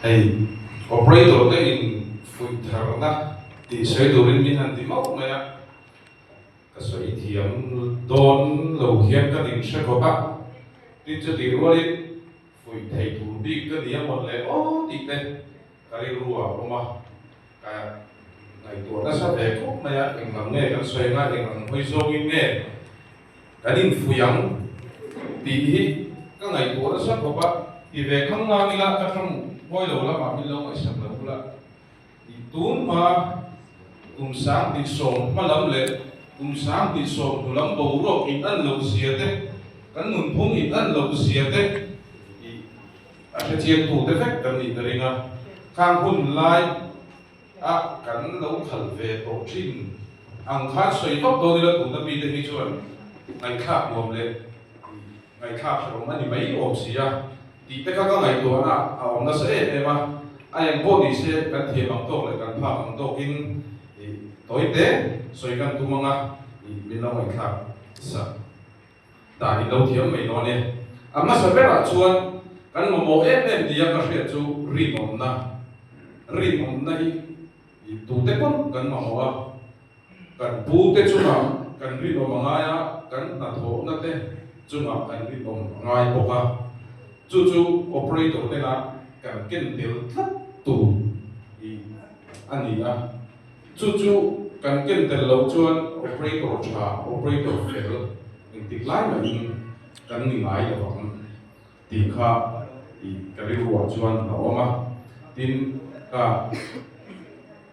hay operator te in fui thar na ti sei durin min han ti mau maya ka soi thiam don lo hian ka ding se ko ba ti chu ti rualin fui thei tu bi ka dia mon le o ti te ka ri ruwa oma ka ngày tuổi nó sắp về khúc này anh làm nghề cái xoay ngay anh làm hơi sâu in nghề cái đinh phu yang thì các ngày tuổi nó sắp có bạn thì về không ngang đi là các trong ngôi đầu là bạn đi lâu ngày sắp lâu là thì tốn mà cùng sáng thì sồn mà lắm lệ cùng sáng thì sồn cùng lắm bầu rồi ít ăn lâu xìa thế cái nguồn phun ít ăn lâu xìa thế thì cái chuyện thủ thế phép cần gì tới nga khang hun lai kan lo khal ve to thin ang kha soi top to ni la tu na mi te hi chuan ngai kha mom le ngai kha so ma ni mai om sia ti te ka ngai to na om na se e ma ai bo ni se kan thie bang to le kan pha bang to kin toi te soi kan tu manga mi na ngai kha sa ta ni lo thiam mai no ne amma sa bera chuan kan mo em dia ka hre chu ri mom na hi tu te pon kan ma hoa kan pu te chunga kan ri no mangaya kan na tho na te chunga kan ri no ngai boka chu operator te na kan ken tel thlat tu ani a chu kan ken tel lo chuan operator fail in tik lai ma in kan ni ngai lo wang ti kha ka ri ruwa chuan na oma tin ka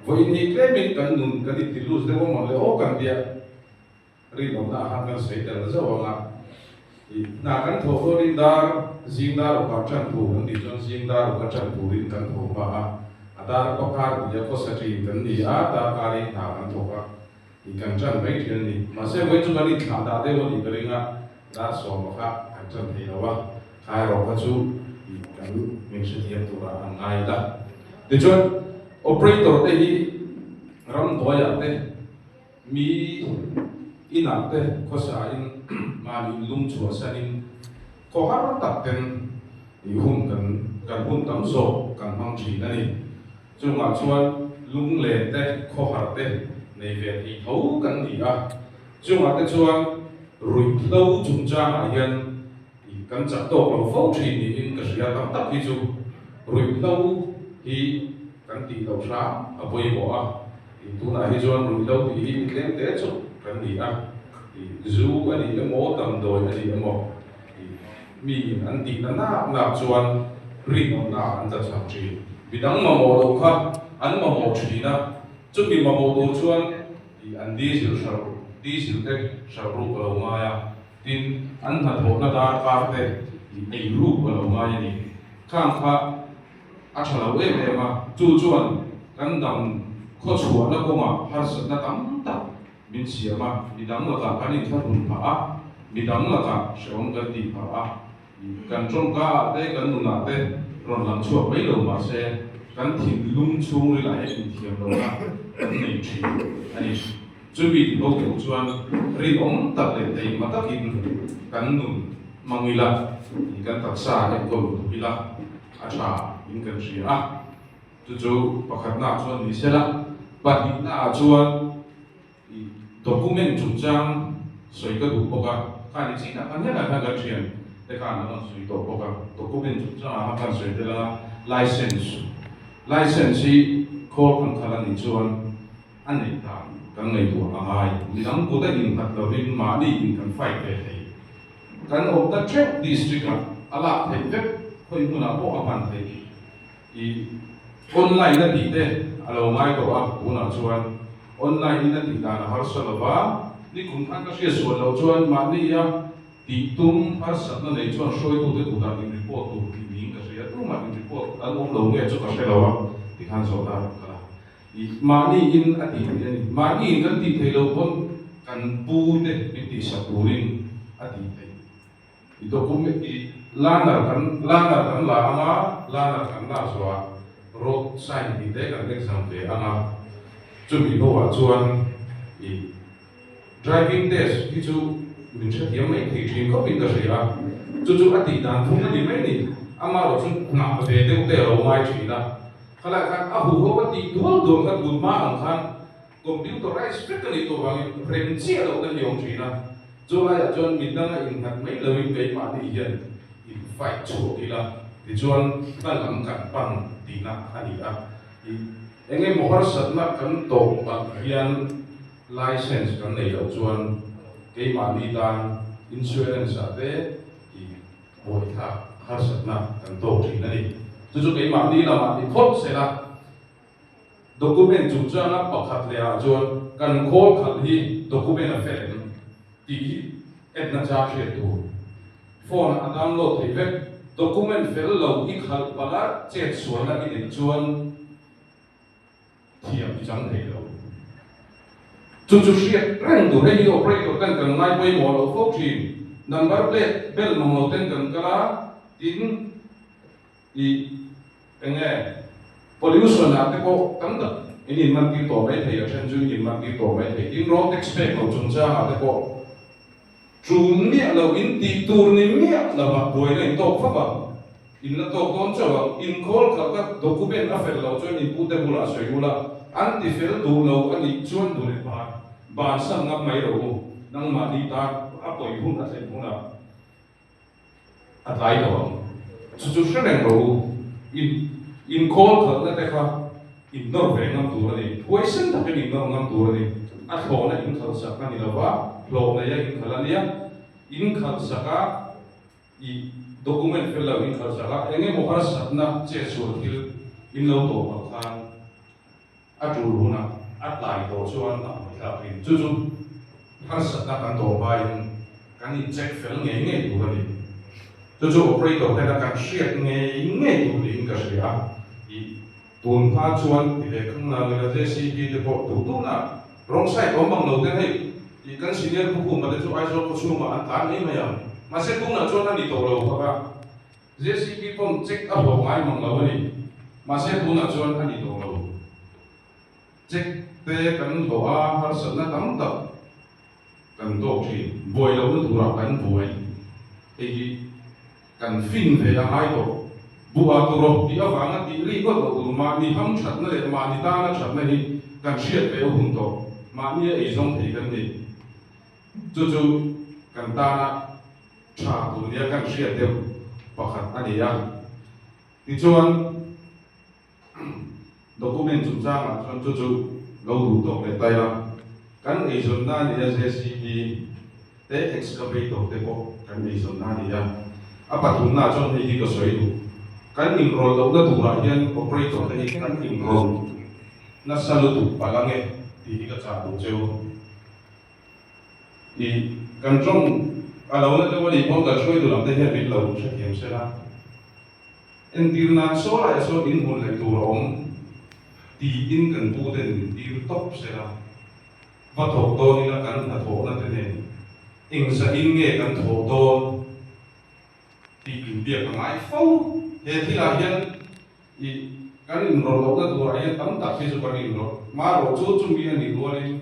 với những cái mình cần nung cái gì lose để mà lấy ô cần dia ri nó na hàng cái sấy để là sao mà na cần thổ đô đi dar riêng dar ở các chân thủ cần đi cho riêng dar ở các chân thủ đi cần thổ mà dar có cả thì có sẽ chỉ cần đi dar cả đi na cần thổ cả thì cần chân mấy chuyện đi mà sẽ với chúng ta đi thả dar để mà đi cái nga dar số mà khác cần chân thì đâu à hai rồi các chú thì cần mình sẽ thiệt thủ là hàng ngày đó để cho operator te hi ram doya te mi ina te ko sa in ma ni lung chua sa in ko har tak ten i hun kan hun tam so kan mang chi na ni chunga chuan lung le te ko har te nei ve hi tho kan ni a chunga te chuan rui lo chung cha ma hian i kan cha to lo fo chi ni in ka ria tam tak hi chu rui lo hi kan ti lo sa a boi bo a tu na hi chuan rui lo ti hi tlem te chu kan ni a zu ani emo tam doi ani emo mi an ti na chuan ri no na an ta chang chi bidang ma mo lo kha an ma mo chi na chu mi ma mo do chuan an diesel te sharu ko ma ya tin an tha tho na da ka te ei ru ko lo ma ni khang kha a chalo em mà chu chuan kan dam kho chua na ko ma har sa na tam ta min sia ma bidang la ka kan in tharun pa a bidang la ka shom kan ti pa a kan trong ka te kan nu na te ron lam chua bai lo ma se kan thin lung chung ri lai in thiam lo na kan nei thi ani chu bi lo ke chuan ri om tak le te ma tak in kan nu mangila kan tak sa le ko tu ila a cha in kan ria chu pakhat na chuan ni sela pahnih na chuan document chung chang soi ka du poka ka ni china kan hela ka ga thian te ka na soi to poka document chung chang ha kan soi te la license ko kan khala ni chuan an nei ta kan nei tu angai ni dang ko ta in hat lo rin ma ni in kan fai te thei kan of the track district ala thei te khoi mu na ko apan thei online na ti te alo mai ko a una chuan online na ti na har salova ni kun khan ka sia so lo chuan ma ni ya ti tum har sat na nei chuan soi tu te tu da in report tu ti ning ka sia tu ma in report al om lo nge chu ka se lo ti khan so da ka i ma ni in a ti ni ma ni kan ti thei lo pon kan pu te ni ti sa turin a ti te i document i lana kan la ama lana kan la so road sign ti te kan exam ve anga chu mi ho wa chuan i driving test hi chu min che thiam mai thei thin ko pin ka ria chu ati dan thung ni mai ni ama ro chung na ve de te ro mai china khala khan a hu ho ti dual dum kha bun ma ang khan computerized strictly to wang rem chi lo na yong china zo la ya chon min na in khat mai lo in kai ma ni hian in fight chu ila ti chuan ta lam kan pang ti na ani a enge mohar satna kan to pa hian license kan nei lo chuan kai ma ni dan insurance ate i moi tha har satna kan to thi na ni chu kai ma ni la ma ni thot se la document chu changa pakhat le a chuan kan khol khat hi document a fel ti etna cha she tu phone a download thei vek document fel lo i khal pala chet suan na in chuan thiam i chang thei lo chu shiat rang du hei operator kan ngai poi mo lo fo chin number plate bel mong lo ten kan kala tin i enge pollution na te ko tam da in man ti to mai thei a chen chu in man ti to mai thei in road expect lo chung cha a te ko chung mi lo in ti tur ni mi la ma boi nei to fa ba in la to kon cha ba in call ka ka document a fel lo chuan in put bula soi bula an ti fel du lo ani chuan du le ba sang ngap mai ro nang ma di ta a poi hun a sen hun a lai do chu shreng ro in call ka na te kha in nor ve ngam tu ani poison ta ni nor ngam tu ani a tho na in khal sak na ni lawa lo na ya in khala nia in khal saka i document fel lo in khal saka enge mo har satna che sur thil in lo to ma khan a tu runa a lai do chuan na mai la pin chu har satna kan to ba in kan in check fel nge tu ani chu operator ta kan shiat nge tu ling ka sia i tun pha chuan ti le khang na la JCB de po tu na wrong side om bang lo ten hei i kan senior pu ma de chu ai so ko chu ma an tan nei ma ya ma se tu na chuan ani to lo ka JCB pom check up ho ngai mang lo ni ma se tu na chuan ani to lo check te kan ho a har sa na tam ta kan to chi boi lo na tu ra kan boi ei kan fin ve ya ai to bua to ro ti awanga ti ri ko to ma ni ham that na le ma ni ta na that na hi kan shiat ve hun to ma ni ei zong thei kan ni chu kan ta na tha tu ni kan shiat de pakhat ani ya ti chuan document chu cha ma chuan chu lo du to le tai la kan ei zon na ni JCB te excavator te ko kan ei zon na ni ya apa thun na chuan hei ki ko soi du kan enroll lo na tura hian operator te kan enroll na salutu palange ti ka cha du cheu i kan trong alo na te wali pom ka choi du lam te hian bit lo che thiam se la en tir na so la so in hun le tur om ti in kan pu den tir top se la va tho to ni la kan na tho na te ne ing sa in nge kan tho to ti in bia ka ngai fo he thi la hian i kan in ro lo na tur hian tam ta fi so kan in ro ma ro chu chu mi ani ro ni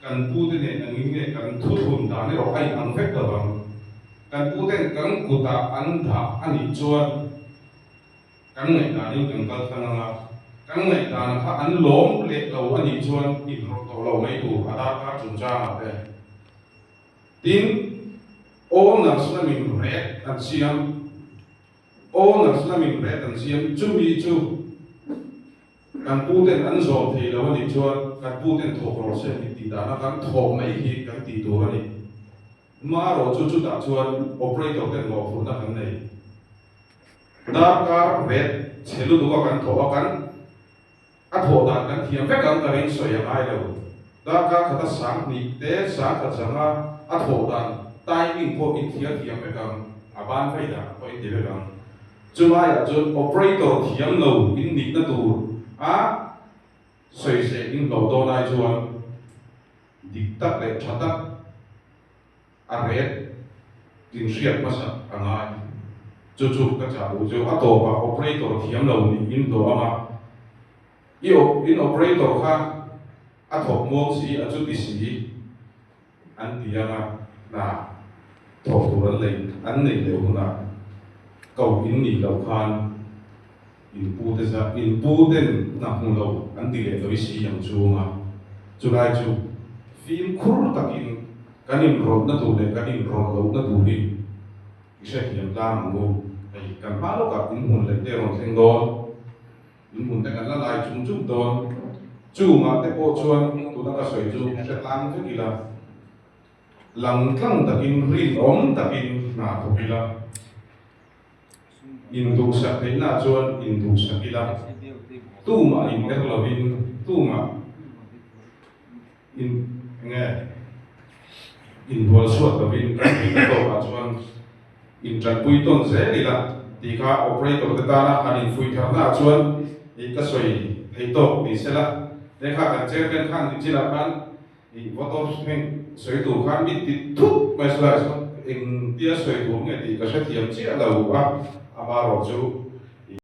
kan pu te ne ang nge kan thu thun da ne ro ai ang fek da bang kan pu ten kan ku ta an tha ani chuan kan ngai da ni kan kal thang nga kan ngai da na kha an lom le lo ani chuan in ro to lo mai tu ada ka chun cha ma te tin owners na min red an siam owners na min red an siam chu mi chu kan pu ten an zom thei lo ani chuan kan pu ten tho ro se ni ti da na kan tho mai hi kan ti tu ani ma ro chu da chuan operator ten lo fu na kan nei da ka red chelu du kan tho kan a tho da kan thiam ve kan ka rin soi ai lo da ka khata sang ni te sa ka changa a tho dan timing po in thiam ve kan a ban phai da po in ti ve kan chuma ya chu operator thiam lo in ni na tu a soi se in lo do nai chuan dik tak le thatak a red tin riat ma sa angai chu ka cha lu chu a to pa operator thiam lo ni in do ama in operator kha a thok mo si a chu ti si an ti ama na thok tu an nei le hu na cầu in nỉ lâu khan in pu te za in pu ten na hung lâu an ti le loi si yang chu nga chu lai chu phim khur takin kanin rod na tu le kanin rod lo na tu ri isha hiam tang ngo ai kan pa lo ka in hun le te ron theng don in hun te kan la lai chung chung don chu ma te po chuan tu na ka soi chu se tang ke kila lang tlang takin rin om takin na to kila in du sa te na chuan in du sa kila tu ma in er lovin tu ma in nghe in bol suat lovin kan to ka chuan in tran pui ton ze li la ti kha operator te ta na an in fui thar na chuan i ka soi thei to ni se la le kha kan chairman khan ni chila khan i votor heng soi tu khan mi ti thu mai sla so in tia soi tu nge ti ka sa thiam chi a lo wa ama ro chu